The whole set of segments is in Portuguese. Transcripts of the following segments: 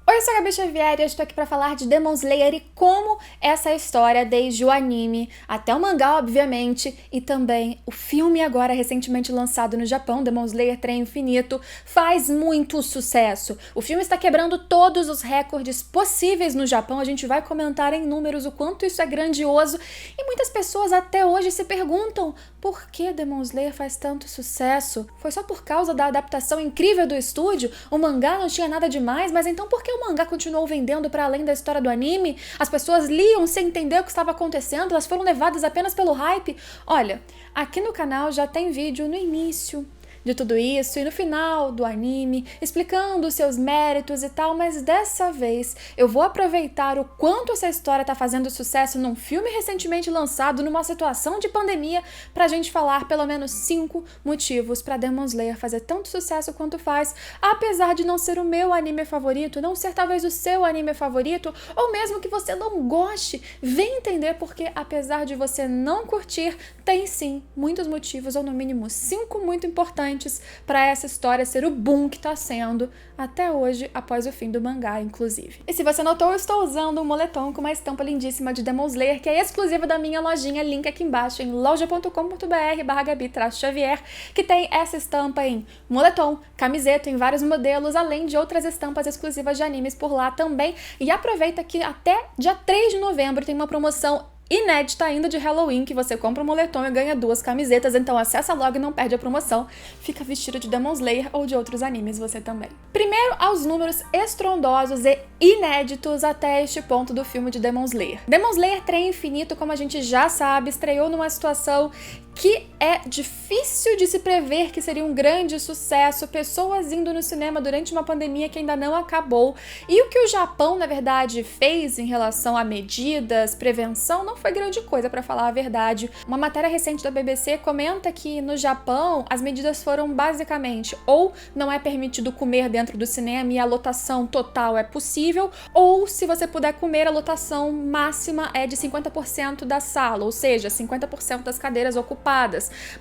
Oi, eu sou a Gabi Xavier e eu estou aqui para falar de Demon Slayer e como essa história, desde o anime até o mangá, obviamente, e também o filme agora recentemente lançado no Japão, Demon Slayer Trem Infinito, faz muito sucesso. O filme está quebrando todos os recordes possíveis no Japão, a gente vai comentar em números o quanto isso é grandioso e muitas pessoas até hoje se perguntam por que Demon Slayer faz tanto sucesso? Foi só por causa da adaptação incrível do estúdio? O mangá não tinha nada demais, mas então por que o mangá continuou vendendo para além da história do anime? As pessoas liam sem entender o que estava acontecendo, elas foram levadas apenas pelo hype? Olha, aqui no canal já tem vídeo no início de tudo isso e no final do anime, explicando os seus méritos e tal, mas dessa vez eu vou aproveitar o quanto essa história tá fazendo sucesso num filme recentemente lançado numa situação de pandemia pra gente falar pelo menos 5 motivos pra Demon Slayer fazer tanto sucesso quanto faz, apesar de não ser o meu anime favorito, não ser talvez o seu anime favorito, ou mesmo que você não goste, vem entender porque apesar de você não curtir, tem sim muitos motivos, ou no mínimo 5 muito importantes para essa história ser o boom que tá sendo até hoje, após o fim do mangá, inclusive. E se você notou, eu estou usando um moletom com uma estampa lindíssima de Demon Slayer, que é exclusiva da minha lojinha, link aqui embaixo em loja.com.br/Gabi-Xavier, que tem essa estampa em moletom, camiseta, em vários modelos, além de outras estampas exclusivas de animes por lá também. E aproveita que até dia 3 de novembro tem uma promoção inédita ainda de Halloween, que você compra um moletom e ganha 2 camisetas, então acessa logo e não perde a promoção. Fica vestido de Demon Slayer ou de outros animes você também. Primeiro, aos números estrondosos e inéditos até este ponto do filme de Demon Slayer. Demon Slayer Trem Infinito, como a gente já sabe, estreou numa situação que é difícil de se prever que seria um grande sucesso, pessoas indo no cinema durante uma pandemia que ainda não acabou. E o que o Japão, na verdade, fez em relação a medidas, prevenção, não foi grande coisa, para falar a verdade. Uma matéria recente da BBC comenta que no Japão as medidas foram basicamente ou não é permitido comer dentro do cinema e a lotação total é possível, ou se você puder comer, a lotação máxima é de 50% da sala, ou seja, 50% das cadeiras ocupadas.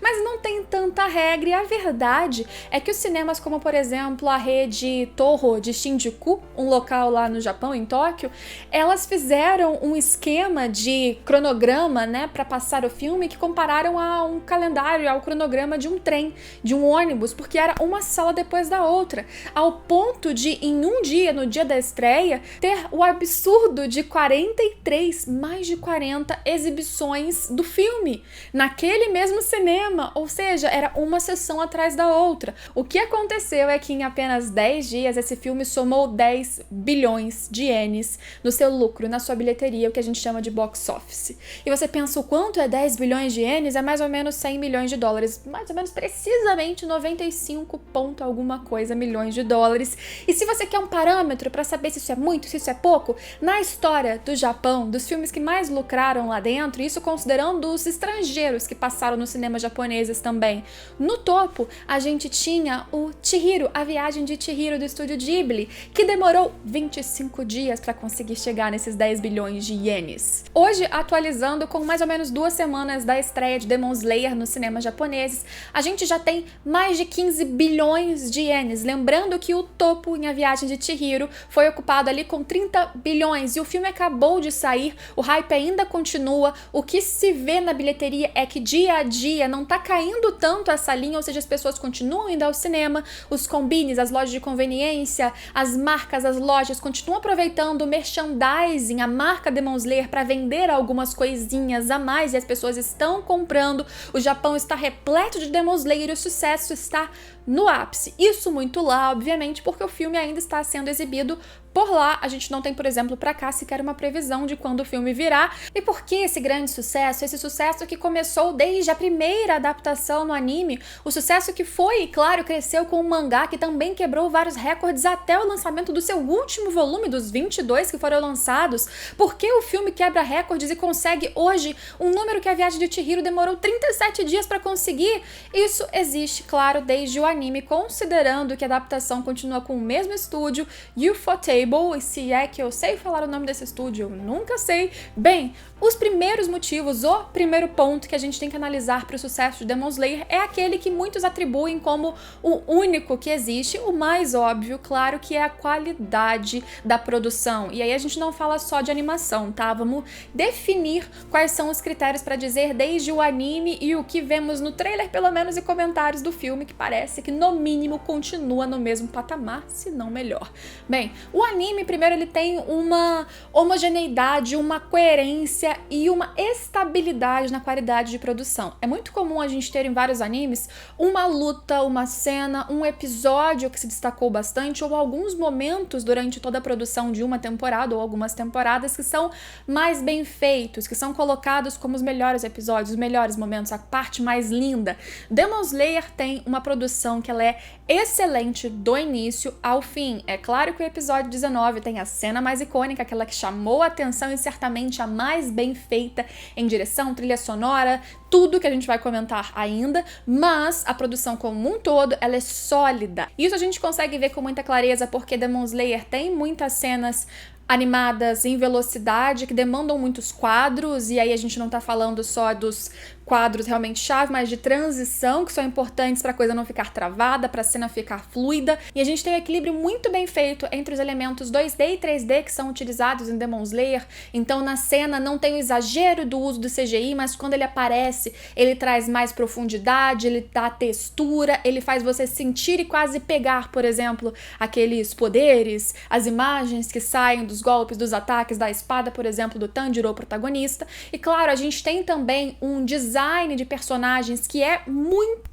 Mas não tem tanta regra e a verdade é que os cinemas como, por exemplo, a rede Toho de Shinjuku, um local lá no Japão, em Tóquio, elas fizeram um esquema de cronograma, né, para passar o filme que compararam a um calendário, ao cronograma de um trem, de um ônibus, porque era uma sala depois da outra, ao ponto de, em um dia, no dia da estreia, ter o absurdo de 43, mais de 40 exibições do filme, naquele mesmo cinema, ou seja, era uma sessão atrás da outra. O que aconteceu é que em apenas 10 dias esse filme somou 10 bilhões de ienes no seu lucro, na sua bilheteria, o que a gente chama de box office. E você pensa o quanto é 10 bilhões de ienes? É mais ou menos 100 milhões de dólares, mais ou menos precisamente 95 ponto alguma coisa milhões de dólares. E se você quer um parâmetro para saber se isso é muito, se isso é pouco, na história do Japão, dos filmes que mais lucraram lá dentro, isso considerando os estrangeiros que passaram nos cinemas japoneses também, no topo a gente tinha o Chihiro, a viagem de Chihiro do estúdio Ghibli, que demorou 25 dias para conseguir chegar nesses 10 bilhões de ienes. Hoje, atualizando com mais ou menos 2 semanas da estreia de Demon Slayer nos cinemas japoneses, a gente já tem mais de 15 bilhões de ienes, lembrando que o topo em A Viagem de Chihiro foi ocupado ali com 30 bilhões e o filme acabou de sair, o hype ainda continua, o que se vê na bilheteria é que dia a dia não tá caindo tanto essa linha, ou seja, as pessoas continuam indo ao cinema, os combines, as lojas de conveniência, as marcas, as lojas continuam aproveitando o merchandising, a marca Demon Slayer para vender algumas coisinhas a mais e as pessoas estão comprando. O Japão está repleto de Demon Slayer e o sucesso está no ápice. Isso muito lá, obviamente, porque o filme ainda está sendo exibido por lá. A gente não tem, por exemplo, pra cá sequer uma previsão de quando o filme virá. E por que esse grande sucesso? Esse sucesso que começou desde a primeira adaptação no anime, o sucesso que foi, e claro, cresceu com o mangá, que também quebrou vários recordes até o lançamento do seu último volume, dos 22 que foram lançados. Por que o filme quebra recordes e consegue hoje um número que A Viagem de Chihiro demorou 37 dias pra conseguir? Isso existe, claro, desde o anime, considerando que a adaptação continua com o mesmo estúdio, Ufotable, e se é que eu sei falar o nome desse estúdio, eu nunca sei. Bem, os primeiros motivos, o primeiro ponto que a gente tem que analisar analisar para o sucesso de Demon Slayer é aquele que muitos atribuem como o único que existe, o mais óbvio, claro, que é a qualidade da produção. E aí a gente não fala só de animação, tá? Vamos definir quais são os critérios para dizer desde o anime e o que vemos no trailer, pelo menos, e comentários do filme, que parece que no mínimo continua no mesmo patamar, se não melhor. Bem, o anime, primeiro, ele tem uma homogeneidade, uma coerência e uma estabilidade na qualidade de produção. É muito comum a gente ter em vários animes uma luta, uma cena, um episódio que se destacou bastante ou alguns momentos durante toda a produção de uma temporada ou algumas temporadas que são mais bem feitos, que são colocados como os melhores episódios, os melhores momentos, a parte mais linda. Demon Slayer tem uma produção que ela é excelente do início ao fim. É claro que o episódio 19 tem a cena mais icônica, aquela que chamou a atenção e certamente a mais bem feita em direção, trilha sonora, tudo que a gente vai comentar ainda, mas a produção como um todo, ela é sólida. Isso a gente consegue ver com muita clareza porque Demon Slayer tem muitas cenas animadas em velocidade, que demandam muitos quadros, e aí a gente não tá falando só dos quadros realmente chave, mas de transição, que são importantes para a coisa não ficar travada, para a cena ficar fluida. E a gente tem um equilíbrio muito bem feito entre os elementos 2D e 3D que são utilizados em Demon Slayer. Então na cena não tem o exagero do uso do CGI, mas quando ele aparece, ele traz mais profundidade, ele dá textura, ele faz você sentir e quase pegar, por exemplo, aqueles poderes, as imagens que saem dos golpes, dos ataques da espada, por exemplo, do Tanjiro, o protagonista. E claro, a gente tem também um design de personagens que é muito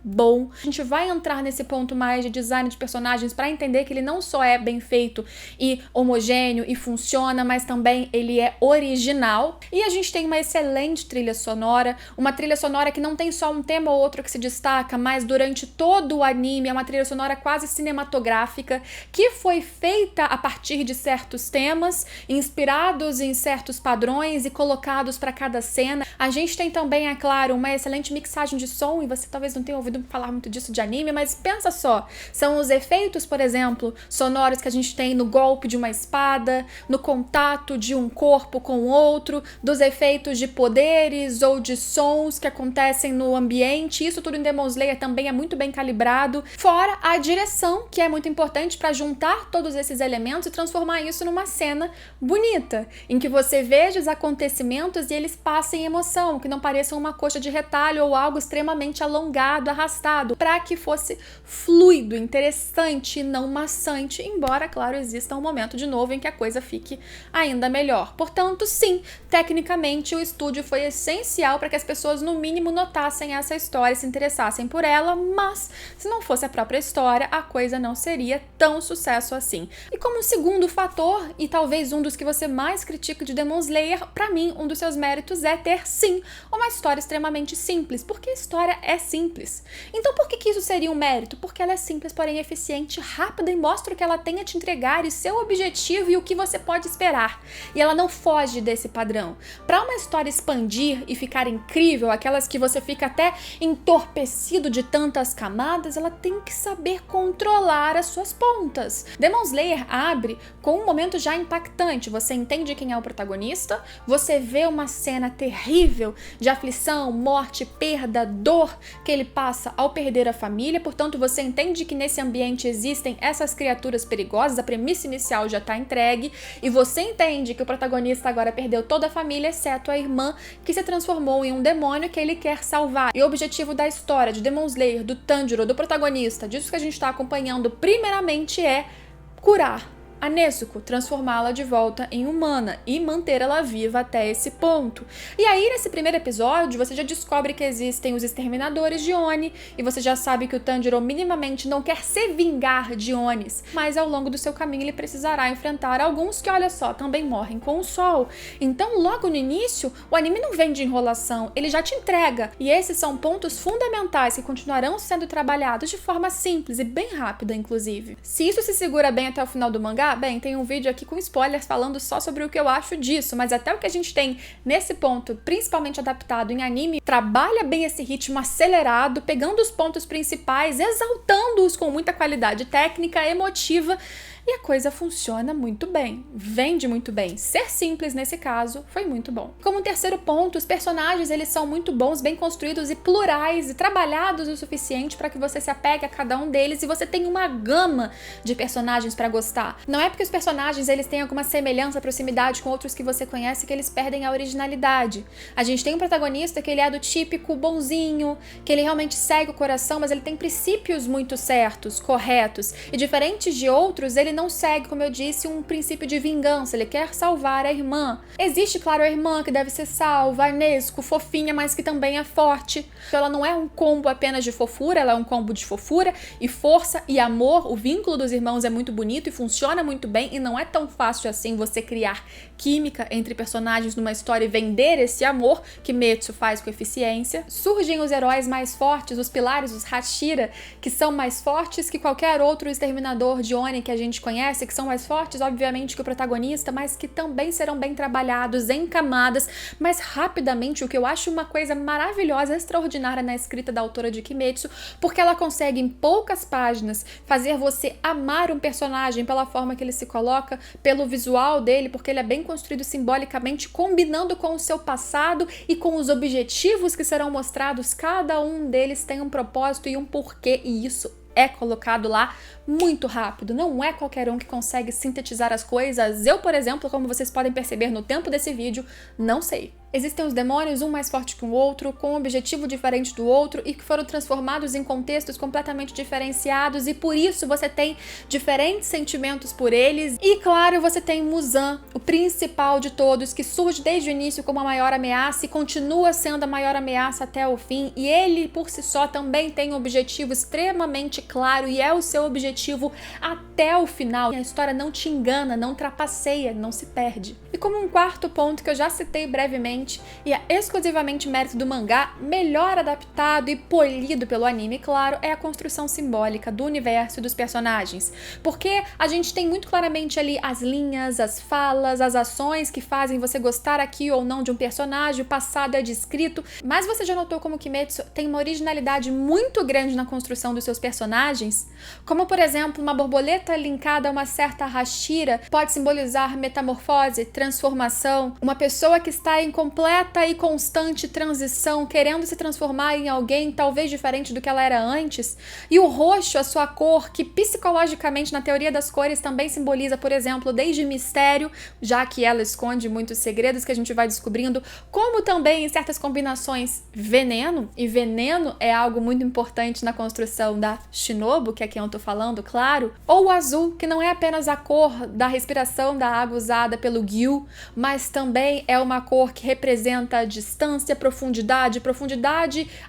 bom. A gente vai entrar nesse ponto mais de design de personagens para entender que ele não só é bem feito e homogêneo e funciona, mas também ele é original. E a gente tem uma excelente trilha sonora, uma trilha sonora que não tem só um tema ou outro que se destaca, mas durante todo o anime é uma trilha sonora quase cinematográfica que foi feita a partir de certos temas, inspirados em certos padrões e colocados para cada cena. A gente tem também, é claro, uma excelente mixagem de som, e você talvez não tenha ouvido falar muito disso de anime, mas pensa só, são os efeitos, por exemplo, sonoros que a gente tem no golpe de uma espada, no contato de um corpo com outro, dos efeitos de poderes ou de sons que acontecem no ambiente. Isso tudo em Demon Slayer também é muito bem calibrado, fora a direção, que é muito importante para juntar todos esses elementos e transformar isso numa cena bonita, em que você veja os acontecimentos e eles passem emoção, que não pareçam uma coxa de retalho ou algo extremamente alongado, arrastado, para que fosse fluido, interessante e não maçante, embora, claro, exista um momento de novo em que a coisa fique ainda melhor. Portanto, sim, tecnicamente o estúdio foi essencial para que as pessoas no mínimo notassem essa história e se interessassem por ela, mas se não fosse a própria história, a coisa não seria tão sucesso assim. E como segundo fator, e talvez um dos que você mais critica de Demon Slayer, para mim, um dos seus méritos é ter, sim, uma história extremamente simples, porque a história é simples. Então por que isso seria um mérito? Porque ela é simples, porém eficiente, rápida e mostra o que ela tem a te entregar e seu objetivo e o que você pode esperar. E ela não foge desse padrão. Para uma história expandir e ficar incrível, aquelas que você fica até entorpecido de tantas camadas, ela tem que saber controlar as suas pontas. Demon Slayer abre com um momento já impactante. Você entende quem é o protagonista, você vê uma cena terrível de aflição, morte, perda, dor que ele passa ao perder a família, portanto você entende que nesse ambiente existem essas criaturas perigosas, a premissa inicial já está entregue, e você entende que o protagonista agora perdeu toda a família, exceto a irmã, que se transformou em um demônio que ele quer salvar. E o objetivo da história de Demon Slayer, do Tanjiro, do protagonista, disso que a gente está acompanhando, primeiramente é curar a Nezuko, transformá-la de volta em humana e manter ela viva até esse ponto. E aí, nesse primeiro episódio, você já descobre que existem os exterminadores de Oni, e você já sabe que o Tanjiro minimamente não quer se vingar de Onis, mas ao longo do seu caminho ele precisará enfrentar alguns que, olha só, também morrem com o sol. Então, logo no início, o anime não vem de enrolação, ele já te entrega, e esses são pontos fundamentais que continuarão sendo trabalhados de forma simples e bem rápida, inclusive. Se isso se segura bem até o final do mangá, bem, tem um vídeo aqui com spoilers falando só sobre o que eu acho disso, mas até o que a gente tem nesse ponto, principalmente adaptado em anime, trabalha bem esse ritmo acelerado, pegando os pontos principais, exaltando-os com muita qualidade técnica, emotiva, e a coisa funciona muito bem, vende muito bem. Ser simples nesse caso foi muito bom. Como terceiro ponto, os personagens eles são muito bons, bem construídos e plurais e trabalhados o suficiente para que você se apegue a cada um deles e você tenha uma gama de personagens para gostar. Não é porque os personagens eles têm alguma semelhança, proximidade com outros que você conhece que eles perdem a originalidade. A gente tem um protagonista que ele é do típico bonzinho, que ele realmente segue o coração, mas ele tem princípios muito certos, corretos. E diferente de outros, ele não segue, como eu disse, um princípio de vingança. Ele quer salvar a irmã. Existe, claro, a irmã que deve ser salva, a Nezuko, fofinha, mas que também é forte. Então ela não é um combo apenas de fofura, ela é um combo de fofura e força e amor. O vínculo dos irmãos é muito bonito e funciona muito bem e não é tão fácil assim você criar química entre personagens numa história e vender esse amor que Kimetsu faz com eficiência. Surgem os heróis mais fortes, os pilares, os Hashira, que são mais fortes que qualquer outro exterminador de Oni que a gente conhece, que são mais fortes, obviamente, que o protagonista, mas que também serão bem trabalhados em camadas, mas rapidamente, o que eu acho uma coisa maravilhosa, extraordinária na escrita da autora de Kimetsu, porque ela consegue em poucas páginas fazer você amar um personagem pela forma que ele se coloca, pelo visual dele, porque ele é bem construído simbolicamente, combinando com o seu passado e com os objetivos que serão mostrados. Cada um deles tem um propósito e um porquê, e isso é colocado lá muito rápido. Não é qualquer um que consegue sintetizar as coisas. Eu, por exemplo, como vocês podem perceber no tempo desse vídeo, não sei. Existem os demônios, um mais forte que o outro, com um objetivo diferente do outro e que foram transformados em contextos completamente diferenciados e por isso você tem diferentes sentimentos por eles. E claro, você tem Muzan, o principal de todos, que surge desde o início como a maior ameaça e continua sendo a maior ameaça até o fim. E ele, por si só, também tem um objetivo extremamente claro e é o seu objetivo até o final. E a história não te engana, não trapaceia, não se perde. E como um quarto ponto que eu já citei brevemente, e é exclusivamente mérito do mangá, melhor adaptado e polido pelo anime, claro, é a construção simbólica do universo e dos personagens. Porque a gente tem muito claramente ali as linhas, as falas, as ações que fazem você gostar aqui ou não de um personagem, o passado é descrito, mas você já notou como Kimetsu tem uma originalidade muito grande na construção dos seus personagens? Como, por exemplo, uma borboleta linkada a uma certa Hashira pode simbolizar metamorfose, transformação, uma pessoa que está em completa e constante transição, querendo se transformar em alguém talvez diferente do que ela era antes. E o roxo, a sua cor, que psicologicamente na teoria das cores também simboliza, por exemplo, desde mistério, já que ela esconde muitos segredos que a gente vai descobrindo, como também em certas combinações veneno, e veneno é algo muito importante na construção da Shinobu, que é quem eu tô falando, claro, ou o azul, que não é apenas a cor da respiração da água usada pelo Gyu, mas também é uma cor que representa distância, profundidade,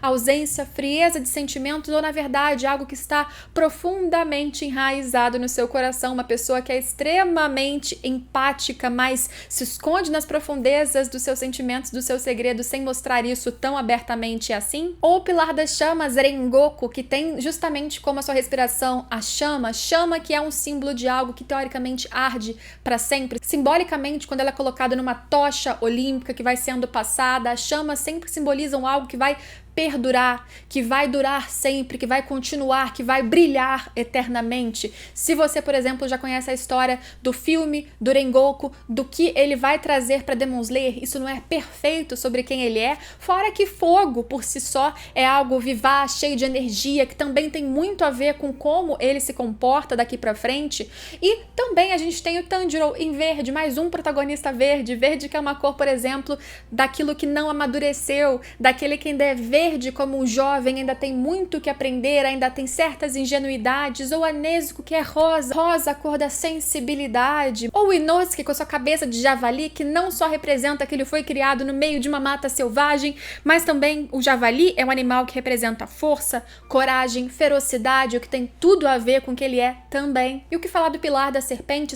ausência, frieza de sentimentos ou, na verdade, algo que está profundamente enraizado no seu coração, uma pessoa que é extremamente empática, mas se esconde nas profundezas dos seus sentimentos, dos seus segredos, sem mostrar isso tão abertamente assim. Ou o pilar das chamas, Rengoku, que tem justamente como a sua respiração a chama que é um símbolo de algo que teoricamente arde para sempre. Simbolicamente, quando ela é colocada numa tocha olímpica que vai sendo passada, as chamas sempre simbolizam algo que vai perdurar, que vai durar sempre, que vai continuar, que vai brilhar eternamente. Se você, por exemplo, já conhece a história do filme do Rengoku, do que ele vai trazer para Demon Slayer, isso não é perfeito sobre quem ele é, fora que fogo por si só é algo vivaz, cheio de energia, que também tem muito a ver com como ele se comporta daqui para frente. E também a gente tem o Tanjiro em verde, mais um protagonista verde que é uma cor, por exemplo, daquilo que não amadureceu, daquele que ainda é verde como um jovem, ainda tem muito que aprender, ainda tem certas ingenuidades, ou a Nezuko que é rosa, a cor da sensibilidade, ou o Inosuke com a sua cabeça de javali, que não só representa que ele foi criado no meio de uma mata selvagem, mas também o javali é um animal que representa força, coragem, ferocidade, o que tem tudo a ver com o que ele é também. E o que falar do pilar da serpente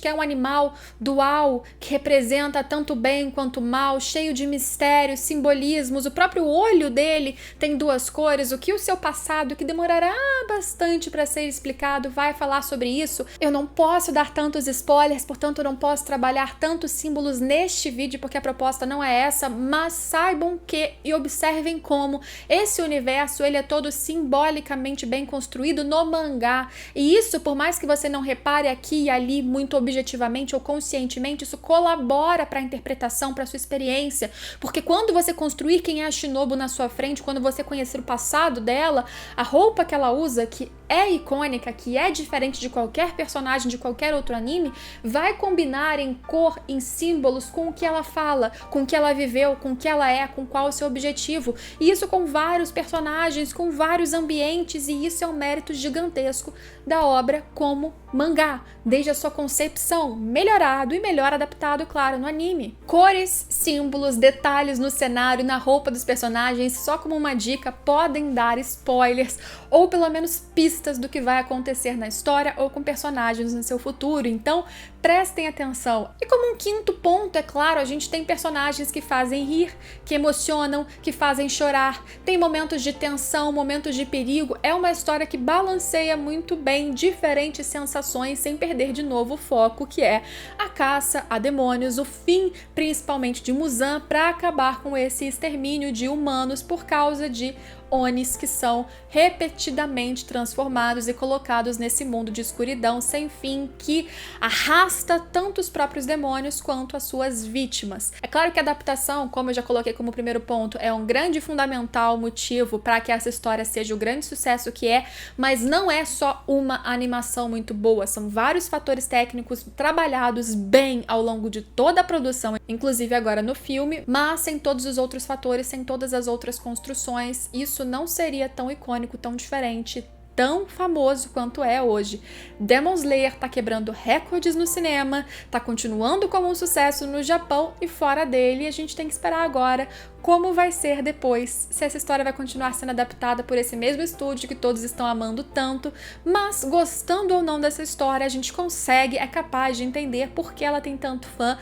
que é um animal dual, que representa tanto bem quanto mal, cheio de mistérios, simbolismos, o próprio olho dele dele tem duas cores, o que o seu passado, que demorará bastante para ser explicado, vai falar sobre isso. Eu não posso dar tantos spoilers, portanto eu não posso trabalhar tantos símbolos neste vídeo, porque a proposta não é essa, mas saibam que e observem como esse universo, ele é todo simbolicamente bem construído no mangá, e isso, por mais que você não repare aqui e ali muito objetivamente ou conscientemente, isso colabora para a interpretação, para sua experiência, porque quando você construir quem é a Shinobu na sua frente, quando você conhecer o passado dela, a roupa que ela usa, que é icônica, que é diferente de qualquer personagem de qualquer outro anime, vai combinar em cor, em símbolos, com o que ela fala, com o que ela viveu, com o que ela é, com qual é o seu objetivo. E isso com vários personagens, com vários ambientes, e isso é um mérito gigantesco da obra como mangá, desde a sua concepção, melhorado e melhor adaptado, claro, no anime. Cores, símbolos, detalhes no cenário, na roupa dos personagens, só como uma dica, podem dar spoilers, ou pelo menos pistas do que vai acontecer na história ou com personagens no seu futuro, então prestem atenção. E como um quinto ponto, é claro, a gente tem personagens que fazem rir, que emocionam, que fazem chorar, tem momentos de tensão, momentos de perigo, é uma história que balanceia muito bem diferentes sensações sem perder de novo o foco, que é a caça a demônios, o fim principalmente de Muzan para acabar com esse extermínio de humanos por causa de Onis que são repetidamente transformados e colocados nesse mundo de escuridão sem fim que arrasta tanto os próprios demônios quanto as suas vítimas. É claro que a adaptação, como eu já coloquei como primeiro ponto, é um grande e fundamental motivo para que essa história seja o grande sucesso que é, mas não é só uma animação muito boa, são vários fatores técnicos trabalhados bem ao longo de toda a produção, inclusive agora no filme, mas sem todos os outros fatores, sem todas as outras construções, isso não seria tão icônico, tão diferente, tão famoso quanto é hoje. Demon Slayer tá quebrando recordes no cinema, tá continuando como um sucesso no Japão e fora dele, e a gente tem que esperar agora como vai ser depois, se essa história vai continuar sendo adaptada por esse mesmo estúdio que todos estão amando tanto, mas gostando ou não dessa história, a gente consegue, é capaz de entender por que ela tem tanto fã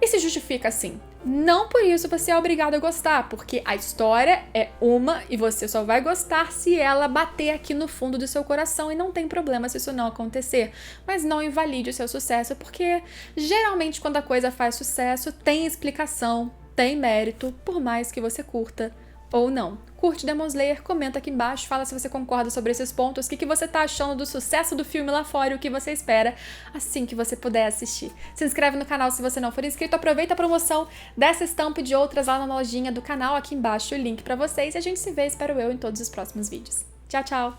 e se justifica assim. Não por isso você é obrigado a gostar, porque a história é uma e você só vai gostar se ela bater aqui no fundo do seu coração, e não tem problema se isso não acontecer. Mas não invalide o seu sucesso, porque geralmente quando a coisa faz sucesso tem explicação, tem mérito, por mais que você curta ou não. Curte Demon Slayer, comenta aqui embaixo, fala se você concorda sobre esses pontos, o que você tá achando do sucesso do filme lá fora e o que você espera assim que você puder assistir. Se inscreve no canal se você não for inscrito, aproveita a promoção dessa estampa e de outras lá na lojinha do canal, aqui embaixo o link pra vocês, e a gente se vê, espero eu, em todos os próximos vídeos. Tchau, tchau!